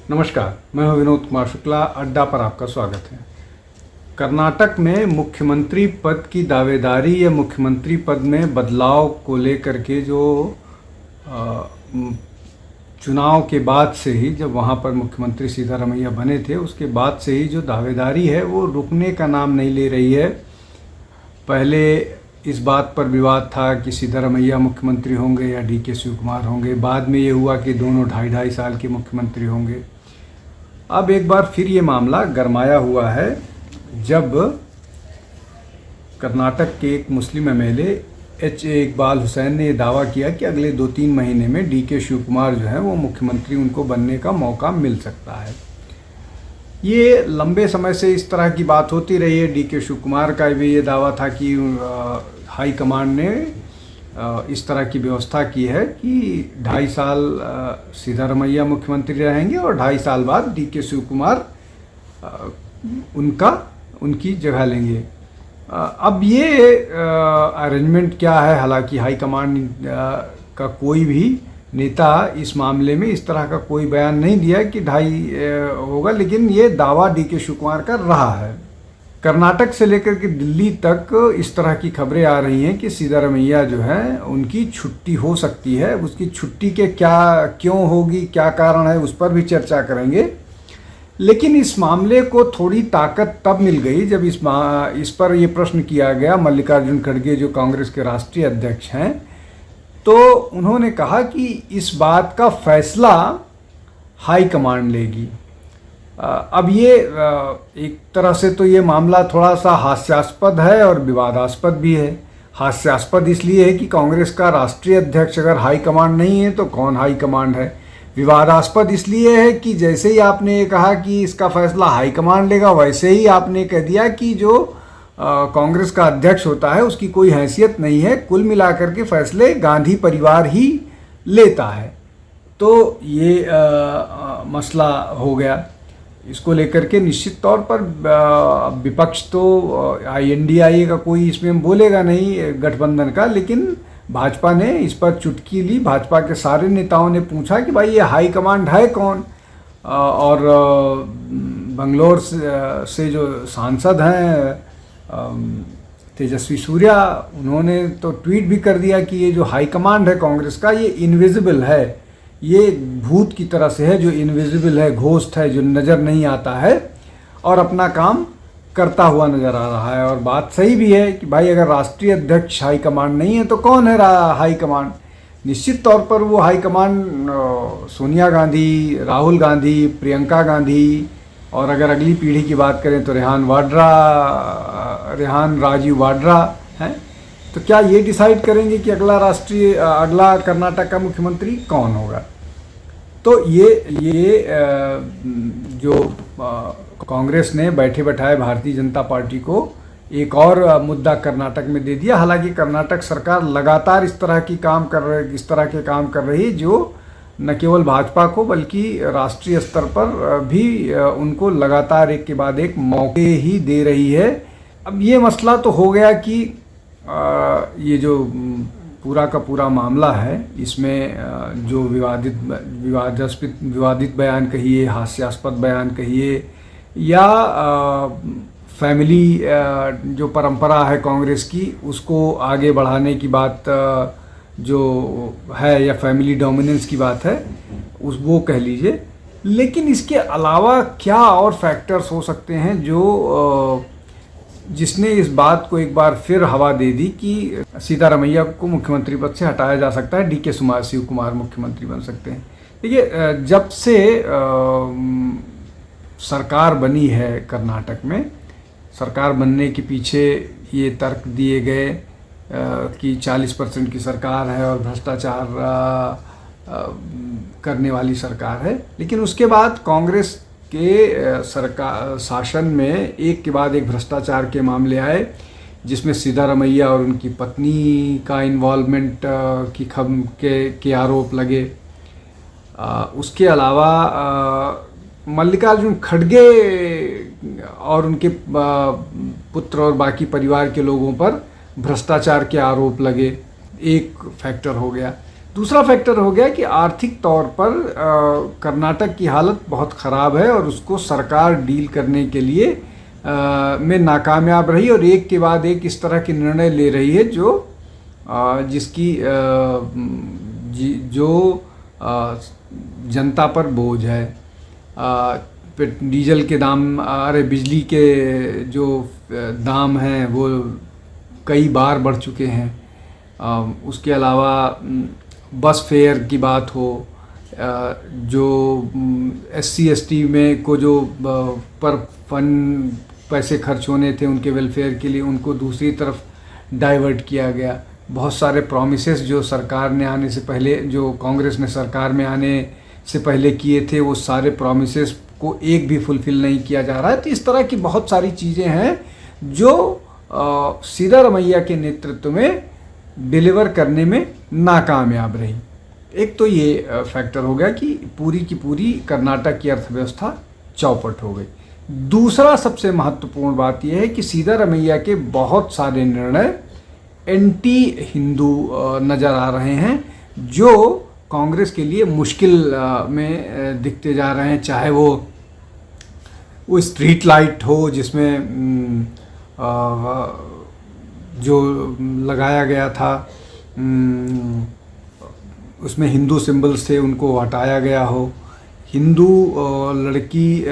नमस्कार, मैं हूं विनोद कुमार शुक्ला। अड्डा पर आपका स्वागत है। कर्नाटक में मुख्यमंत्री पद की दावेदारी या मुख्यमंत्री पद में बदलाव को लेकर के जो चुनाव के बाद से ही, जब वहां पर मुख्यमंत्री सिद्धारमैया बने थे, उसके बाद से ही जो दावेदारी है वो रुकने का नाम नहीं ले रही है। पहले इस बात पर विवाद था कि सिद्धारमैया मुख्यमंत्री होंगे या डी के शिवकुमार होंगे। बाद में ये हुआ कि दोनों 2.5 साल के मुख्यमंत्री होंगे। अब एक बार फिर ये मामला गरमाया हुआ है, जब कर्नाटक के एक मुस्लिम एमएलए एच.ए. इकबाल हुसैन ने दावा किया कि अगले 2-3 महीने में डी के शिवकुमार जो है वो मुख्यमंत्री उनको बनने का मौका मिल सकता है। ये लंबे समय से इस तरह की बात होती रही है। डी के शिवकुमार का भी ये दावा था कि हाई कमांड ने इस तरह की व्यवस्था की है कि 2.5 साल सिद्धारमैया मुख्यमंत्री रहेंगे और 2.5 साल बाद डी के शिवकुमार उनकी जगह लेंगे। अब ये अरेंजमेंट क्या है, हालांकि हाई कमांड का कोई भी नेता इस मामले में इस तरह का कोई बयान नहीं दिया कि 2.5 होगा, लेकिन ये दावा डी के शिवकुमार का रहा है। कर्नाटक से लेकर के दिल्ली तक इस तरह की खबरें आ रही हैं कि सिद्धारमैया जो है उनकी छुट्टी हो सकती है। उसकी छुट्टी के क्यों होगी, क्या कारण है, उस पर भी चर्चा करेंगे। लेकिन इस मामले को थोड़ी ताकत तब मिल गई जब इस पर यह प्रश्न किया गया मल्लिकार्जुन खड़गे, जो कांग्रेस के राष्ट्रीय अध्यक्ष हैं। तो उन्होंने कहा कि इस बात का फैसला हाई कमांड लेगी। अब ये एक तरह से तो ये मामला थोड़ा सा हास्यास्पद है और विवादास्पद भी है। हास्यास्पद इसलिए है कि कांग्रेस का राष्ट्रीय अध्यक्ष अगर हाई कमांड नहीं है तो कौन हाई कमांड है। विवादास्पद इसलिए है कि जैसे ही आपने ये कहा कि इसका फैसला हाई कमांड लेगा, वैसे ही आपने कह दिया कि जो कांग्रेस का अध्यक्ष होता है उसकी कोई हैसियत नहीं है, कुल मिलाकर के फैसले गांधी परिवार ही लेता है। तो ये मसला हो गया। इसको लेकर के निश्चित तौर पर विपक्ष तो एनडीए का कोई इसमें बोलेगा नहीं, गठबंधन का, लेकिन भाजपा ने इस पर चुटकी ली। भाजपा के सारे नेताओं ने पूछा कि भाई ये हाई कमांड है कौन। और बंगलोर से जो सांसद हैं तेजस्वी सूर्या, उन्होंने तो ट्वीट भी कर दिया कि ये जो हाई कमांड है कांग्रेस का, ये इनविजिबल है, ये भूत की तरह से है, जो इनविजिबल है, घोस्ट है, जो नज़र नहीं आता है और अपना काम करता हुआ नज़र आ रहा है। और बात सही भी है कि भाई अगर राष्ट्रीय अध्यक्ष हाई कमांड नहीं है तो कौन है हाई कमांड। निश्चित तौर पर वो हाई कमांड सोनिया गांधी, राहुल गांधी, प्रियंका गांधी, और अगर अगली पीढ़ी की बात करें तो रेहान राजीव वाड्रा हैं। तो क्या ये डिसाइड करेंगे कि अगला कर्नाटक का मुख्यमंत्री कौन होगा। तो ये जो कांग्रेस ने बैठे बैठाए भारतीय जनता पार्टी को एक और मुद्दा कर्नाटक में दे दिया। हालांकि कर्नाटक सरकार लगातार इस तरह के काम कर रही है जो न केवल भाजपा को बल्कि राष्ट्रीय स्तर पर भी उनको लगातार एक के बाद एक मौके ही दे रही है। अब ये मसला तो हो गया कि ये जो पूरा का पूरा मामला है, इसमें जो विवादित बयान कहिए, हास्यास्पद बयान कहिए, या फैमिली जो परंपरा है कांग्रेस की उसको आगे बढ़ाने की बात जो है, या फैमिली डोमिनेंस की बात है, वो कह लीजिए। लेकिन इसके अलावा क्या और फैक्टर्स हो सकते हैं जो जिसने इस बात को एक बार फिर हवा दे दी कि सिद्धारमैया को मुख्यमंत्री पद से हटाया जा सकता है, डी के शिवकुमार मुख्यमंत्री बन सकते हैं। देखिए, जब से सरकार बनी है कर्नाटक में, सरकार बनने के पीछे ये तर्क दिए गए कि 40% की सरकार है और भ्रष्टाचार करने वाली सरकार है। लेकिन उसके बाद कांग्रेस के शासन में एक के बाद एक भ्रष्टाचार के मामले आए, जिसमें सिद्धारमैया और उनकी पत्नी का इन्वॉल्वमेंट के आरोप लगे। उसके अलावा मल्लिकार्जुन खड़गे और उनके पुत्र और बाकी परिवार के लोगों पर भ्रष्टाचार के आरोप लगे, एक फैक्टर हो गया। दूसरा फैक्टर हो गया कि आर्थिक तौर पर कर्नाटक की हालत बहुत ख़राब है और उसको सरकार डील करने के लिए में नाकामयाब रही और एक के बाद एक इस तरह के निर्णय ले रही है जो जिसकी जो जनता पर बोझ है। डीजल के दाम, अरे बिजली के जो दाम हैं वो कई बार बढ़ चुके हैं। उसके अलावा बस फेयर की बात हो, जो SC ST में को जो पर फंड पैसे खर्च होने थे उनके वेलफेयर के लिए, उनको दूसरी तरफ डाइवर्ट किया गया। बहुत सारे प्रॉमिसेस जो सरकार ने आने से पहले, जो कांग्रेस ने सरकार में आने से पहले किए थे, वो सारे प्रॉमिसेस को एक भी फुलफिल नहीं किया जा रहा है। तो इस तरह की बहुत सारी चीज़ें हैं जो सिद्धारमैया के नेतृत्व में डिलीवर करने में नाकामयाब रही। एक तो ये फैक्टर हो गया कि पूरी की पूरी कर्नाटक की अर्थव्यवस्था चौपट हो गई। दूसरा सबसे महत्वपूर्ण बात यह है कि सिद्धारमैया के बहुत सारे निर्णय एंटी हिंदू नज़र आ रहे हैं, जो कांग्रेस के लिए मुश्किल में दिखते जा रहे हैं। चाहे वो स्ट्रीट लाइट हो जिसमें जो लगाया गया था उसमें हिंदू सिंबल्स थे, उनको हटाया गया हो। हिंदू लड़की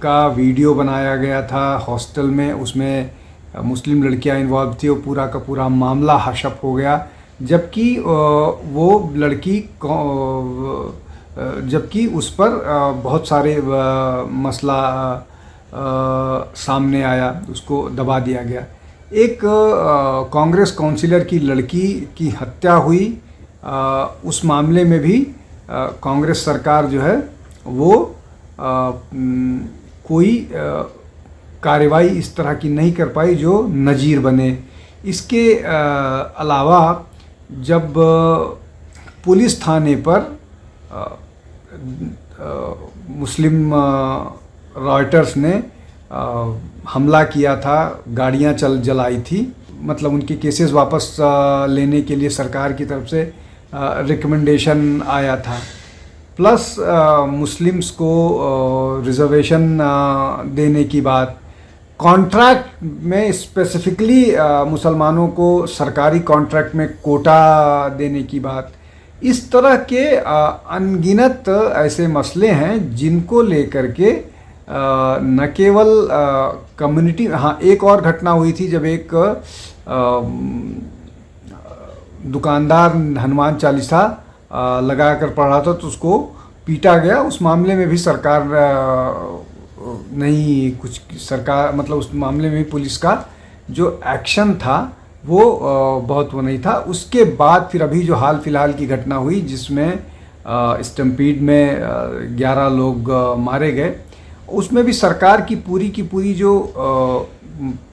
का वीडियो बनाया गया था हॉस्टल में, उसमें मुस्लिम लड़कियां इन्वॉल्व थी, वो पूरा का पूरा मामला हशप हो गया। जबकि वो लड़की जबकि उस पर बहुत सारे मसला सामने आया, उसको दबा दिया गया। एक कांग्रेस काउंसिलर की लड़की की हत्या हुई, उस मामले में भी कांग्रेस सरकार जो है वो कोई कार्रवाई इस तरह की नहीं कर पाई जो नज़ीर बने। इसके अलावा जब पुलिस थाने पर मुस्लिम राइटर्स ने हमला किया था, गाड़ियां जलाई थी, मतलब उनके केसेस वापस लेने के लिए सरकार की तरफ से रिकमेंडेशन आया था। प्लस मुस्लिम्स को रिजर्वेशन देने की बात, कॉन्ट्रैक्ट में स्पेसिफिकली मुसलमानों को सरकारी कॉन्ट्रैक्ट में कोटा देने की बात। इस तरह के अनगिनत ऐसे मसले हैं जिनको लेकर के न केवल कम्युनिटी, हाँ एक और घटना हुई थी जब एक दुकानदार हनुमान चालीसा लगा कर पढ़ रहा था तो उसको पीटा गया। उस मामले में भी सरकार नहीं कुछ, सरकार मतलब उस मामले में पुलिस का जो एक्शन था वो बहुत वो नहीं था। उसके बाद फिर अभी जो हाल फिलहाल की घटना हुई जिसमें स्टम्पीड में 11 लोग मारे गए, उसमें भी सरकार की पूरी जो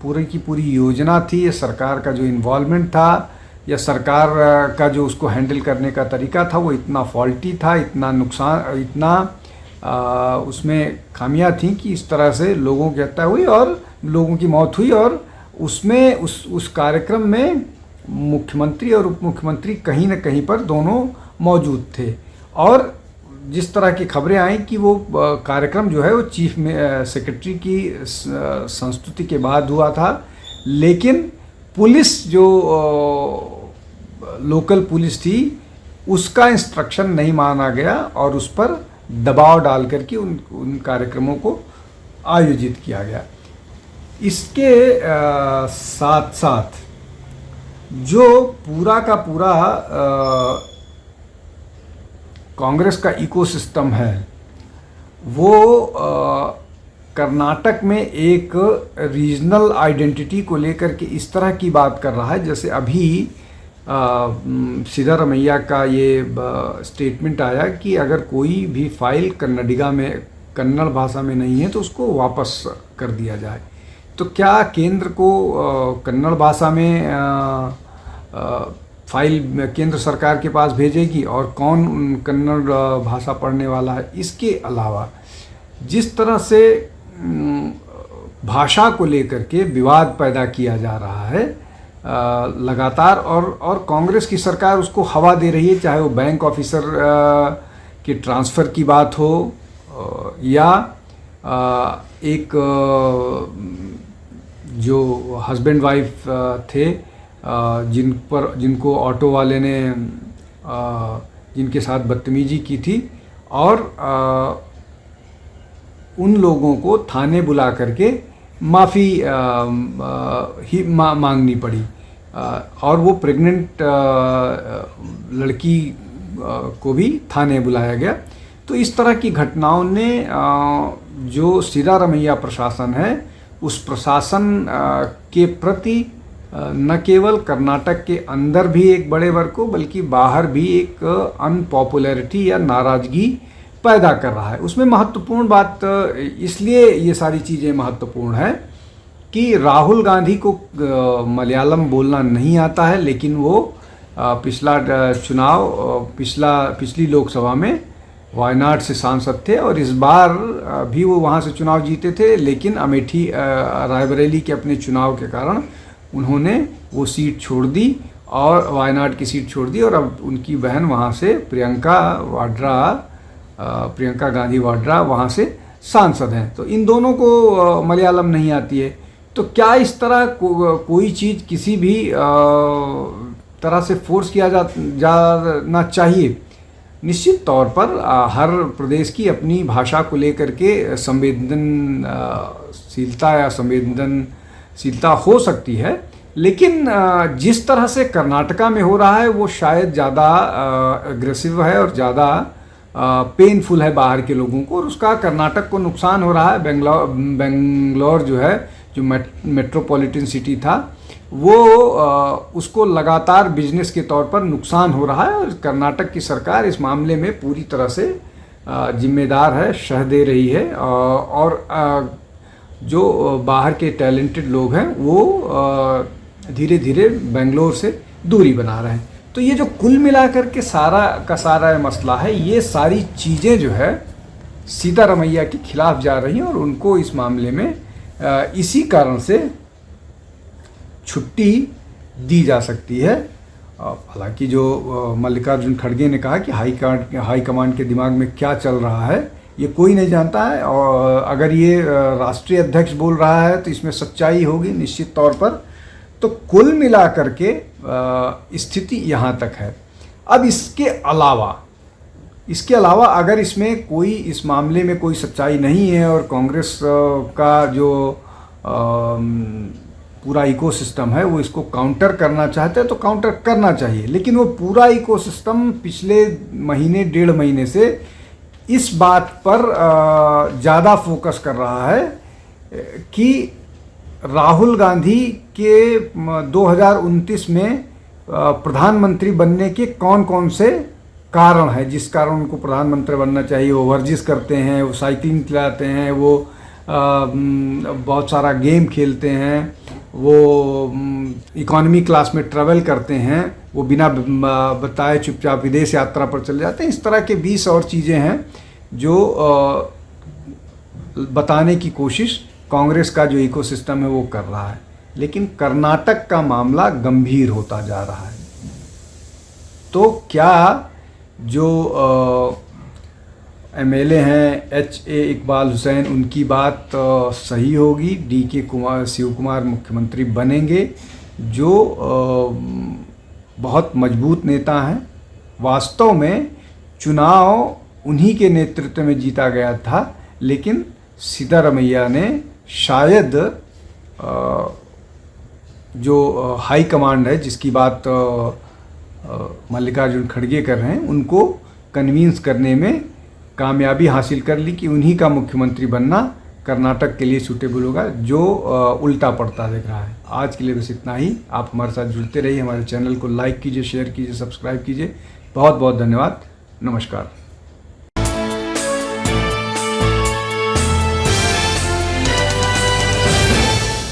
पूरी योजना थी, या सरकार का जो इन्वॉल्वमेंट था, या सरकार का जो उसको हैंडल करने का तरीका था, वो इतना फॉल्टी था, इतना नुकसान, इतना उसमें खामियां थी कि इस तरह से लोगों की हत्या हुई और लोगों की मौत हुई। और उसमें उस कार्यक्रम में मुख्यमंत्री और उप मुख्यमंत्री कहीं न कहीं पर दोनों मौजूद थे। और जिस तरह की खबरें आई कि वो कार्यक्रम जो है वो चीफ सेक्रेटरी की संस्तुति के बाद हुआ था, लेकिन पुलिस जो लोकल पुलिस थी उसका इंस्ट्रक्शन नहीं माना गया और उस पर दबाव डाल करके उन कार्यक्रमों को आयोजित किया गया। इसके साथ साथ जो पूरा का पूरा कांग्रेस का इकोसिस्टम है वो कर्नाटक में एक रीजनल आइडेंटिटी को लेकर के इस तरह की बात कर रहा है। जैसे अभी सिद्धारमैया का ये स्टेटमेंट आया कि अगर कोई भी फाइल कन्नड़ भाषा में नहीं है तो उसको वापस कर दिया जाए। तो क्या केंद्र को कन्नड़ भाषा में फाइल केंद्र सरकार के पास भेजेगी और कौन कन्नड़ भाषा पढ़ने वाला है? इसके अलावा जिस तरह से भाषा को लेकर के विवाद पैदा किया जा रहा है, लगातार और कांग्रेस की सरकार उसको हवा दे रही है, चाहे वो बैंक ऑफिसर के ट्रांसफ़र की बात हो या एक जो हस्बैंड वाइफ थे जिनको ऑटो वाले ने जिनके साथ बदतमीजी की थी और उन लोगों को थाने बुला करके माफ़ी ही मांगनी पड़ी और वो प्रेग्नेंट लड़की को भी थाने बुलाया गया। तो इस तरह की घटनाओं ने जो सिद्धारमैया प्रशासन है उस प्रशासन के प्रति न केवल कर्नाटक के अंदर भी एक बड़े वर्ग को बल्कि बाहर भी एक अनपॉपुलैरिटी या नाराज़गी पैदा कर रहा है। उसमें महत्वपूर्ण बात इसलिए ये सारी चीज़ें महत्वपूर्ण है कि राहुल गांधी को मलयालम बोलना नहीं आता है, लेकिन वो पिछला चुनाव पिछली लोकसभा में वायनाड से सांसद थे और इस बार भी वो वहाँ से चुनाव जीते थे, लेकिन अमेठी रायबरेली के अपने चुनाव के कारण उन्होंने वो सीट छोड़ दी और वायनाड की सीट छोड़ दी और अब उनकी बहन वहाँ से प्रियंका गांधी वाड्रा वहाँ से सांसद हैं। तो इन दोनों को मलयालम नहीं आती है। तो क्या इस तरह कोई चीज़ किसी भी तरह से फोर्स किया जाना चाहिए? निश्चित तौर पर हर प्रदेश की अपनी भाषा को लेकर के संवेदनशीलता या संवेदनशीलता हो सकती है, लेकिन जिस तरह से कर्नाटका में हो रहा है वो शायद ज़्यादा अग्रेसिव है और ज़्यादा पेनफुल है बाहर के लोगों को और उसका कर्नाटक को नुकसान हो रहा है। बेंगलोर जो है, जो मेट्रोपॉलिटन सिटी था, वो उसको लगातार बिजनेस के तौर पर नुकसान हो रहा है और कर्नाटक की सरकार इस मामले में पूरी तरह से जिम्मेदार है, शह दे रही है और जो बाहर के टैलेंटेड लोग हैं वो धीरे धीरे बेंगलोर से दूरी बना रहे हैं। तो ये जो कुल मिलाकर के सारा मसला है, ये सारी चीज़ें जो है सिद्धारमैया के खिलाफ जा रही हैं और उनको इस मामले में इसी कारण से छुट्टी दी जा सकती है। हालांकि जो मल्लिकार्जुन खड़गे ने कहा कि हाई कमांड के दिमाग में क्या चल रहा है ये कोई नहीं जानता है और अगर ये राष्ट्रीय अध्यक्ष बोल रहा है तो इसमें सच्चाई होगी निश्चित तौर पर। तो कुल मिलाकर के स्थिति यहाँ तक है। अब इसके अलावा अगर इसमें कोई इस मामले में कोई सच्चाई नहीं है और कांग्रेस का जो पूरा इकोसिस्टम है वो इसको काउंटर करना चाहते हैं तो काउंटर करना चाहिए, लेकिन वो पूरा इकोसिस्टम पिछले डेढ़ महीने से इस बात पर ज़्यादा फोकस कर रहा है कि राहुल गांधी के 2029 में प्रधानमंत्री बनने के कौन कौन से कारण हैं जिस कारण उनको प्रधानमंत्री बनना चाहिए। वो वर्जिश करते हैं, वो साइकिलिंग चलाते हैं, वो बहुत सारा गेम खेलते हैं, वो इकोनॉमी क्लास में ट्रैवल करते हैं, वो बिना बताए चुपचाप विदेश यात्रा पर चले जाते हैं। इस तरह के 20 और चीज़ें हैं जो बताने की कोशिश कांग्रेस का जो इकोसिस्टम है वो कर रहा है, लेकिन कर्नाटक का मामला गंभीर होता जा रहा है। तो क्या जो एमएलए हैं HA इकबाल हुसैन, उनकी बात सही होगी? DK शिव कुमार मुख्यमंत्री बनेंगे, जो बहुत मजबूत नेता हैं। वास्तव में चुनाव उन्हीं के नेतृत्व में जीता गया था, लेकिन सिद्धारमैया ने शायद जो हाई कमांड है जिसकी बात मल्लिकार्जुन खड़गे कर रहे हैं, उनको कन्विंस करने में कामयाबी हासिल कर ली कि उन्हीं का मुख्यमंत्री बनना कर्नाटक के लिए सूटेबल होगा, जो उल्टा पड़ता दिख रहा है। आज के लिए बस इतना ही। आप हमारे साथ जुड़ते रहिए, हमारे चैनल को लाइक कीजिए, शेयर कीजिए, सब्सक्राइब कीजिए। बहुत बहुत धन्यवाद। नमस्कार।